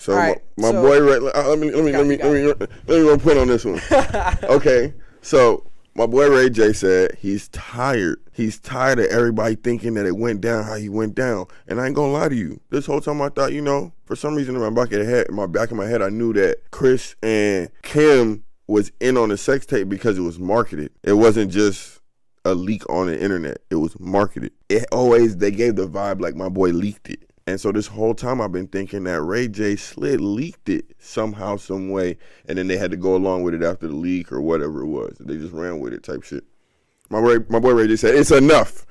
So right, my boy Ray. Let me run point on this one. Okay, so my boy Ray J said he's tired. He's tired of everybody thinking that it went down how he went down. And I ain't gonna lie to you. This whole time I thought, for some reason in my back of my head, I knew that Kris and Kim was in on the sex tape because it was marketed. It wasn't just a leak on the internet. It was marketed. They gave the vibe like my boy leaked it. And so this whole time I've been thinking that Ray J leaked it somehow, some way, and then they had to go along with it after the leak or whatever it was. They just ran with it type shit. My boy Ray J said, it's enough.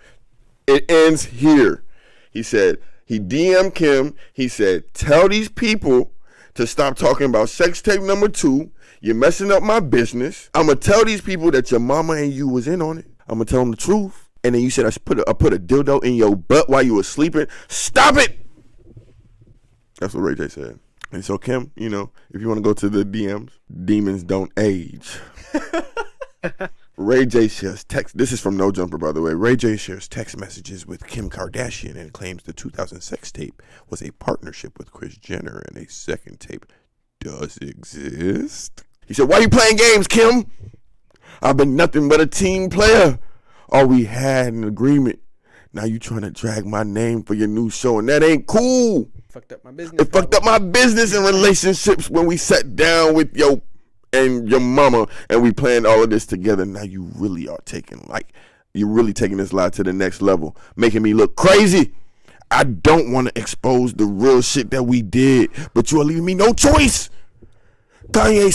It ends here. He said, he DM'd Kim. He said, tell these people to stop talking about sex tape number 2. You're messing up my business. I'm going to tell these people that your mama and you was in on it. I'm going to tell them the truth. And then you said I put a dildo in your butt while you were sleeping. Stop it! That's what Ray J said. And so, Kim, if you want to go to the DMs, demons don't age. Ray J shares text. This is from No Jumper, by the way. Ray J shares text messages with Kim Kardashian and claims the 2000 sex tape was a partnership with Kris Jenner, and a second tape does exist. He said, why you playing games, Kim? I've been nothing but a team player. All we had an agreement. Now you trying to drag my name for your new show, and that ain't cool. Fucked up my business. It fucked up my business and relationships when we sat down with your mama and we planned all of this together. Now you really are you're really taking this lie to the next level, making me look crazy. I don't want to expose the real shit that we did, but you are leaving me no choice. Kanye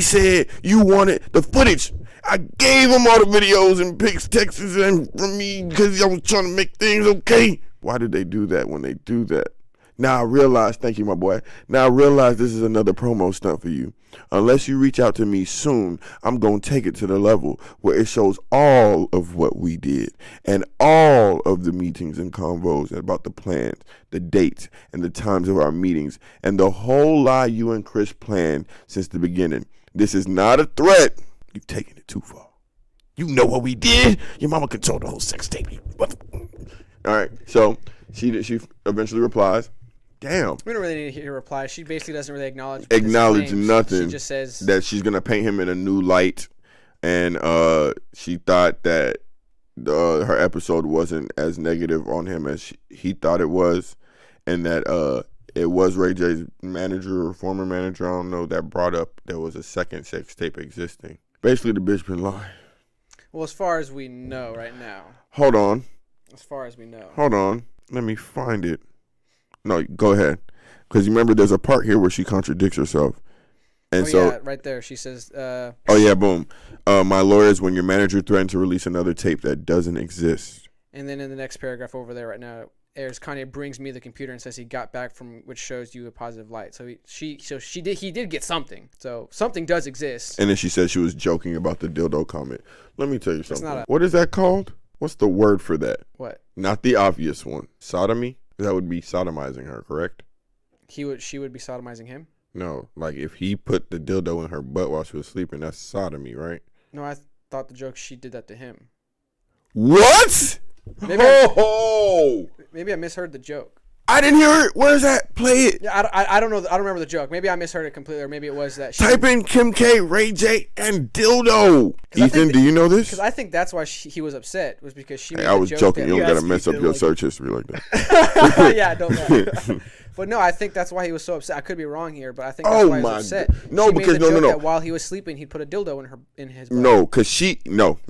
said you wanted the footage. I gave him all the videos and pics, texts, and from me because I was trying to make things okay. Why did they do that when they do that? Now I realize, thank you, my boy. Now I realize this is another promo stunt for you. Unless you reach out to me soon, I'm going to take it to the level where it shows all of what we did and all of the meetings and convos about the plans, the dates, and the times of our meetings, and the whole lie you and Kris planned since the beginning. This is not a threat. You've taken it too far. You know what we did. Your mama controlled the whole sex tape. All right, so she eventually replies, damn. We don't really need to hear her reply. She basically doesn't really acknowledge nothing. She just says that she's going to paint him in a new light, and she thought that her episode wasn't as negative on him as he thought it was, and that it was Ray J's manager or former manager, I don't know, that brought up there was a second sex tape existing. Basically, the bitch been lying. Well, as far as we know right now. Hold on. As far as we know. Hold on. Let me find it. No, go ahead. Because you remember there's a part here where she contradicts herself. And yeah, right there. She says, oh, yeah, boom. My lawyers, when your manager threatened to release another tape that doesn't exist. And then in the next paragraph over there right now, airs Kanye brings me the computer and says he got back from which shows you a positive light. So he did get something. So something does exist. And then she said she was joking about the dildo comment. Let me tell you something. What is that called? What's the word for that? What? Not the obvious one. Sodomy? That would be sodomizing her, correct? She would be sodomizing him? No, like if he put the dildo in her butt while she was sleeping, that's sodomy, right? No, I thought the joke she did that to him. What? Maybe I misheard the joke. I didn't hear it. Where is that? Play it. Yeah, I don't know. I don't remember the joke. Maybe I misheard it completely, or maybe it was that. Type in Kim K, Ray J, and dildo. Ethan, do you know this? Because I think that's why he was upset. Was because she. Made I was joking. You don't gotta mess up your search history like that. Yeah, don't matter. But no, I think that's why he was so upset. I could be wrong here, but I think that's why he was upset. No, because no. That while he was sleeping, he'd put a dildo in his butt. No, because no.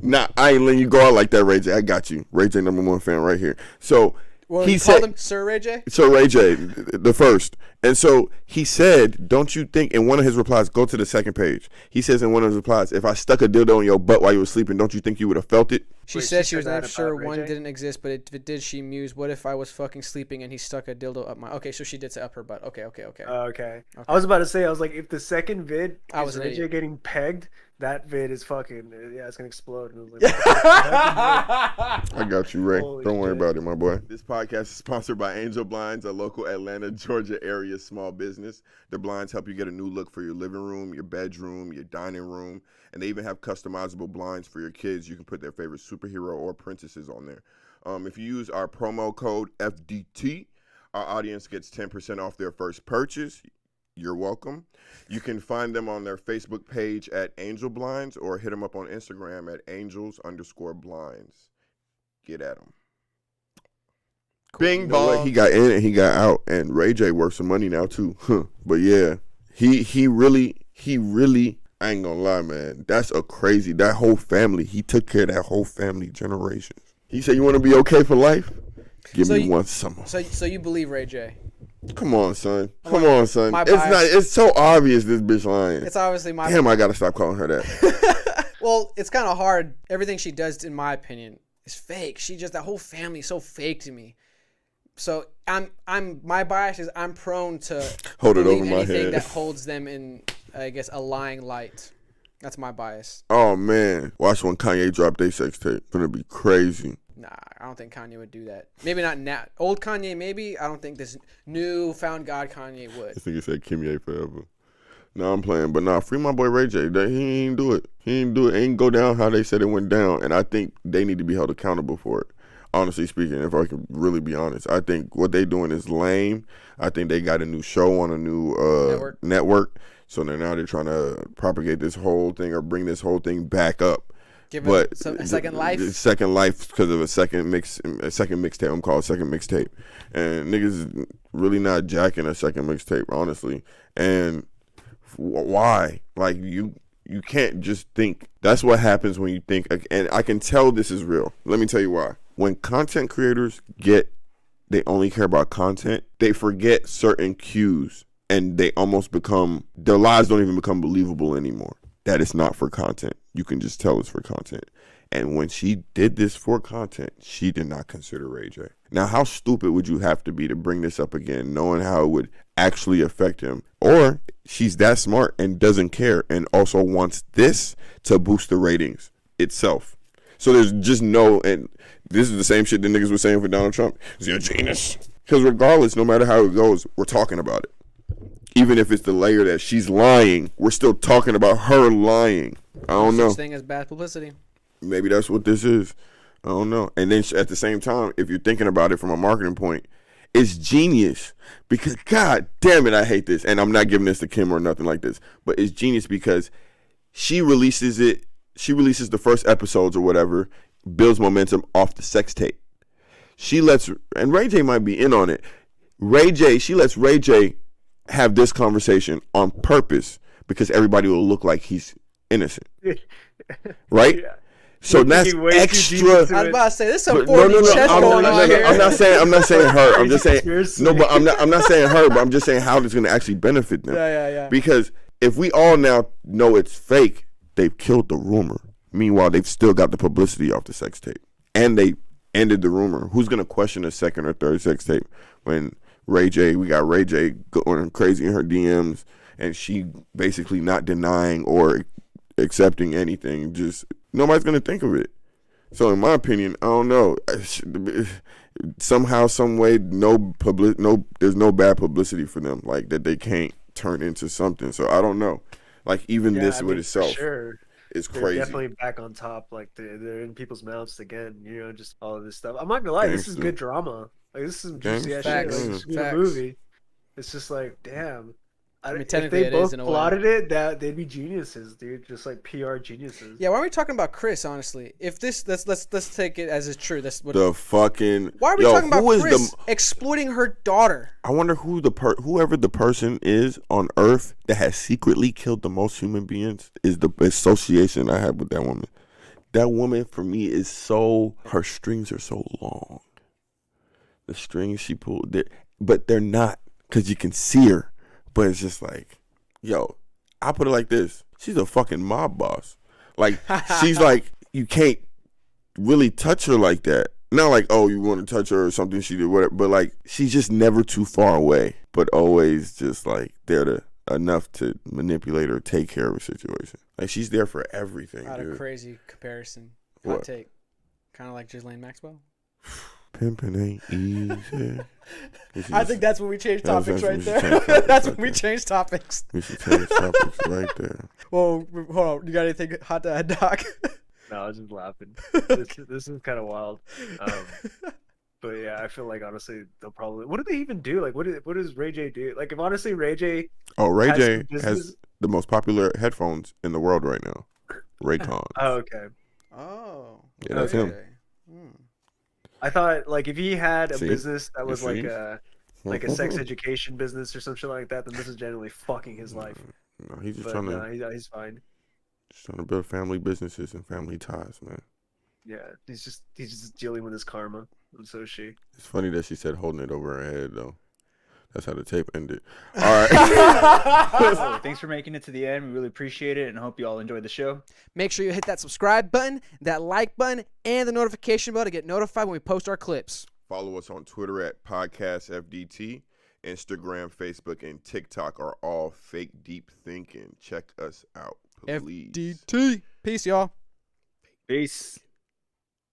Nah, I ain't letting you go out like that, Ray J. I got you. Ray J #1 fan right here. So he called him Sir Ray J? Sir Ray J, the first. And so he said, don't you think, in one of his replies, go to the second page. He says in one of his replies, if I stuck a dildo in your butt while you were sleeping, don't you think you would have felt it? She said she was not sure one didn't exist, but if it did, she mused, what if I was fucking sleeping and he stuck a dildo up my... Okay, so she did say up her butt. Okay. Okay. I was about to say, I was like, if the second vid is Ray J getting pegged, that vid is fucking... Yeah, it's going to explode. And I was like, I got you, Ray. Don't worry about it, my boy. This podcast is sponsored by Angel Blinds, a local Atlanta, Georgia area small business. Their blinds help you get a new look for your living room, your bedroom, your dining room, and they even have customizable blinds for your kids. You can put their favorite superhero or princesses on there. If you use our promo code FDT, our audience gets 10% off their first purchase. You're welcome. You can find them on their Facebook page at Angel Blinds or hit them up on Instagram at angels_blinds. Get at them. Cool. Bing bong. He got in and he got out, and Ray J worth some money now too. But yeah, he really. I ain't gonna lie, man. That's a crazy. That whole family. He took care of that whole family generations. He said, "You want to be okay for life? Give me one summer." So you believe Ray J? Come on, son. It's so obvious this bitch lying. It's obviously my. Damn, I gotta stop calling her that. Well, it's kind of hard. Everything she does, in my opinion, is fake. That whole family is so fake to me. So my bias is I'm prone to hold it over my anything head that holds them in, I guess, a lying light. That's my bias. Oh man, watch when Kanye dropped their sex tape. It's gonna be crazy. Nah, I don't think Kanye would do that. Maybe not now. Old Kanye, maybe. I don't think this new found God Kanye would. I think he said Kimye forever. No, I'm playing, but nah, free my boy Ray J. He ain't do it. It ain't go down how they said it went down, and I think they need to be held accountable for it. Honestly speaking, if I can really be honest, I think what they doing is lame. I think they got a new show on a new network. So now they're trying to propagate this whole thing or bring this whole thing back up. Give it a second life. Second life because of a second mixtape. I'm called second mixtape, and niggas really not jacking a second mixtape, honestly. And why? Like you can't just think. That's what happens when you think. And I can tell this is real. Let me tell you why. When content creators they only care about content, they forget certain cues and they almost their lives don't even become believable anymore. That it's not for content. You can just tell it's for content. And when she did this for content, she did not consider Ray J. Now, how stupid would you have to be to bring this up again, knowing how it would actually affect him? Or she's that smart and doesn't care and also wants this to boost the ratings itself. So there's just and this is the same shit that niggas were saying for Donald Trump. Is he a genius? Because regardless, no matter how it goes, we're talking about it. Even if it's the layer that she's lying, we're still talking about her lying. I don't know. Such thing as bad publicity. Maybe that's what this is. I don't know. And then at the same time, if you're thinking about it from a marketing point, it's genius because, God damn it, I hate this. And I'm not giving this to Kim or nothing like this. But it's genius because she releases the first episodes or whatever, builds momentum off the sex tape. And Ray J might be in on it. She lets Ray J have this conversation on purpose because everybody will look like he's innocent. Right? Yeah. So that's extra. I was about to say this is some 4D chess going on here. I'm not saying her. I'm just saying no, but I'm not saying her. But I'm just saying how it's going to actually benefit them. Yeah. Because if we all now know it's fake, they've killed the rumor. Meanwhile, they've still got the publicity off the sex tape, and they ended the rumor. Who's going to question a second or third sex tape when we got Ray J going crazy in her DMs, and she basically not denying or accepting anything? Just nobody's gonna think of it. So in my opinion, I don't know. Somehow, some way, there's no bad publicity for them, like that they can't turn into something. So I don't know. Like even this with itself, sure. It's they're crazy. Definitely back on top. Like they're in people's mouths again. Just all of this stuff. I'm not gonna lie, this is good drama. Like this is some juicy ass shit. Like, this is a movie. It's just like, damn. I mean, if they both plotted it, they'd be geniuses, dude. Just like PR geniuses. Yeah, why are we talking about Kris? Honestly, if this, let's take it as it's true. That's what the fucking. Why are we talking about Kris exploiting her daughter? I wonder whoever the person is on Earth that has secretly killed the most human beings is the association I have with that woman. That woman for me is her strings are so long. The strings she pulled, but they're not because you can see her. But it's just like, yo, I put it like this. She's a fucking mob boss. Like, she's like, you can't really touch her like that. Not like, oh, you want to touch her or something she did, whatever. But, like, she's just never too far away. But always just, like, there enough to manipulate or take care of a situation. Like, she's there for everything, Not dude. a crazy comparison. What? Take. Kind of like Ghislaine Maxwell. Pimping ain't easy. I think that's when we change topics right there. That's when we change topics. We should change topics right there. Well, hold on. You got anything hot to add, Doc? No, I was just laughing. This is kind of wild. But yeah, I feel like honestly they'll probably. What do they even do? Like, what does Ray J do? Like, if honestly Ray J. Oh, Ray has J some business- has the most popular headphones in the world right now. Raycons. Oh, okay. Oh. Yeah, that's him. I thought like if he had a See? business that was You like see? a sex education business or some shit like that, then this is generally fucking his life. No, he's just But trying to no, he's fine. just trying to build family businesses and family ties, man. Yeah, he's just dealing with his karma, and so is she. It's funny that she said holding it over her head though. That's how the tape ended. All right. Thanks for making it to the end. We really appreciate it and hope you all enjoyed the show. Make sure you hit that subscribe button, that like button, and the notification bell to get notified when we post our clips. Follow us on Twitter at PodcastFDT. Instagram, Facebook, and TikTok are all fake deep thinking. Check us out, please. FDT. Peace, y'all. Peace.